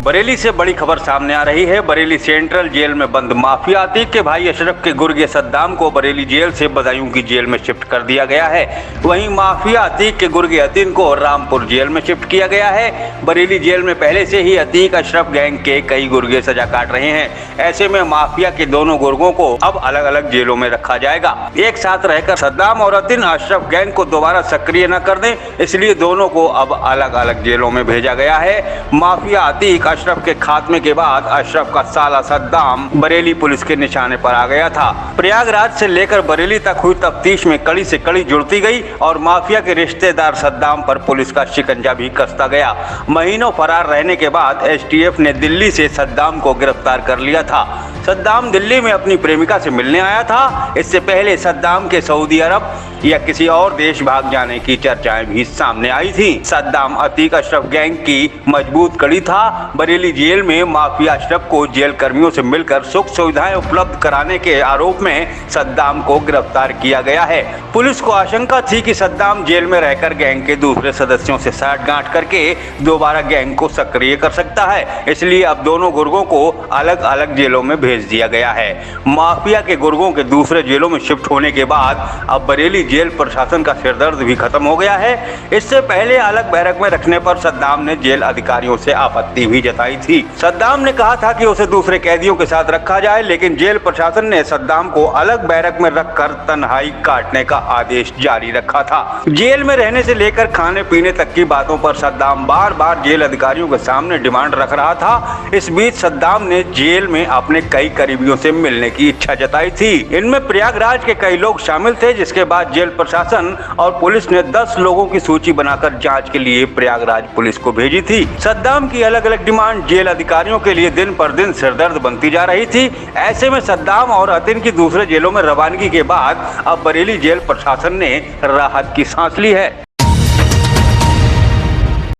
बरेली से बड़ी खबर सामने आ रही है। बरेली सेंट्रल जेल में बंद माफिया अतीक के भाई अशरफ के गुर्गे सद्दाम को बरेली जेल से बदायूं की जेल में शिफ्ट कर दिया गया है। वहीं माफिया अतीक के गुर्गे अतीन को रामपुर जेल में शिफ्ट किया गया है। बरेली जेल में पहले से ही अतीक अशरफ गैंग के कई गुर्गे सजा काट रहे हैं। ऐसे में माफिया के दोनों गुर्गों को अब अलग अलग जेलों में रखा जाएगा। एक साथ रहकर सद्दाम और अतीन अशरफ गैंग को दोबारा सक्रिय न कर दें, इसलिए दोनों को अब अलग अलग जेलों में भेजा गया है। माफिया अतीक अशरफ के खात्मे के बाद अशरफ का साला सद्दाम बरेली पुलिस के निशाने पर आ गया था। प्रयागराज से लेकर बरेली तक हुई तफ्तीश में कड़ी से कड़ी जुड़ती गई और माफिया के रिश्तेदार सद्दाम पर पुलिस का शिकंजा भी कसता गया। महीनों फरार रहने के बाद एसटीएफ ने दिल्ली से सद्दाम को गिरफ्तार कर लिया था। सद्दाम दिल्ली में अपनी प्रेमिका से मिलने आया था। इससे पहले सद्दाम के सऊदी अरब या किसी और देश भाग जाने की चर्चाएं भी सामने आई थी। सद्दाम अतीक अशरफ गैंग की मजबूत कड़ी था। बरेली जेल में माफिया अशरफ को जेल कर्मियों से मिलकर सुख सुविधाएं उपलब्ध कराने के आरोप में सद्दाम को गिरफ्तार किया गया है। पुलिस को आशंका थी कि सद्दाम जेल में रहकर गैंग के दूसरे सदस्यों से साठगांठ करके दोबारा गैंग को सक्रिय कर सकता है, इसलिए अब दोनों गुर्गों को अलग अलग जेलों में भेज दिया गया है। माफिया के गुर्गों के दूसरे जेलों में शिफ्ट होने के बाद अब बरेली जेल प्रशासन का सिरदर्द भी खत्म हो गया है। इससे पहले अलग बैरक में रखने पर सद्दाम ने जेल अधिकारियों से आपत्ति भी जताई थी। सद्दाम ने कहा था कि उसे दूसरे कैदियों के साथ रखा जाए, लेकिन जेल प्रशासन ने सद्दाम को अलग बैरक में रखकर तन्हाई काटने का आदेश जारी रखा था। जेल में रहने से लेकर खाने पीने तक की बातों पर सद्दाम बार बार जेल अधिकारियों के सामने डिमांड रख रहा था। इस बीच सद्दाम ने जेल में अपने कई करीबियों से मिलने की इच्छा जताई थी। इनमें प्रयागराज के कई लोग शामिल थे, जिसके बाद जेल प्रशासन और पुलिस ने 10 लोगों की सूची बनाकर जांच के लिए प्रयागराज पुलिस को भेजी थी। सद्दाम की अलग अलग डिमांड जेल अधिकारियों के लिए दिन पर दिन सिरदर्द बनती जा रही थी। ऐसे में सद्दाम और अतीन की दूसरे जेलों में रवानगी के बाद अब बरेली जेल प्रशासन ने राहत की सांस ली है।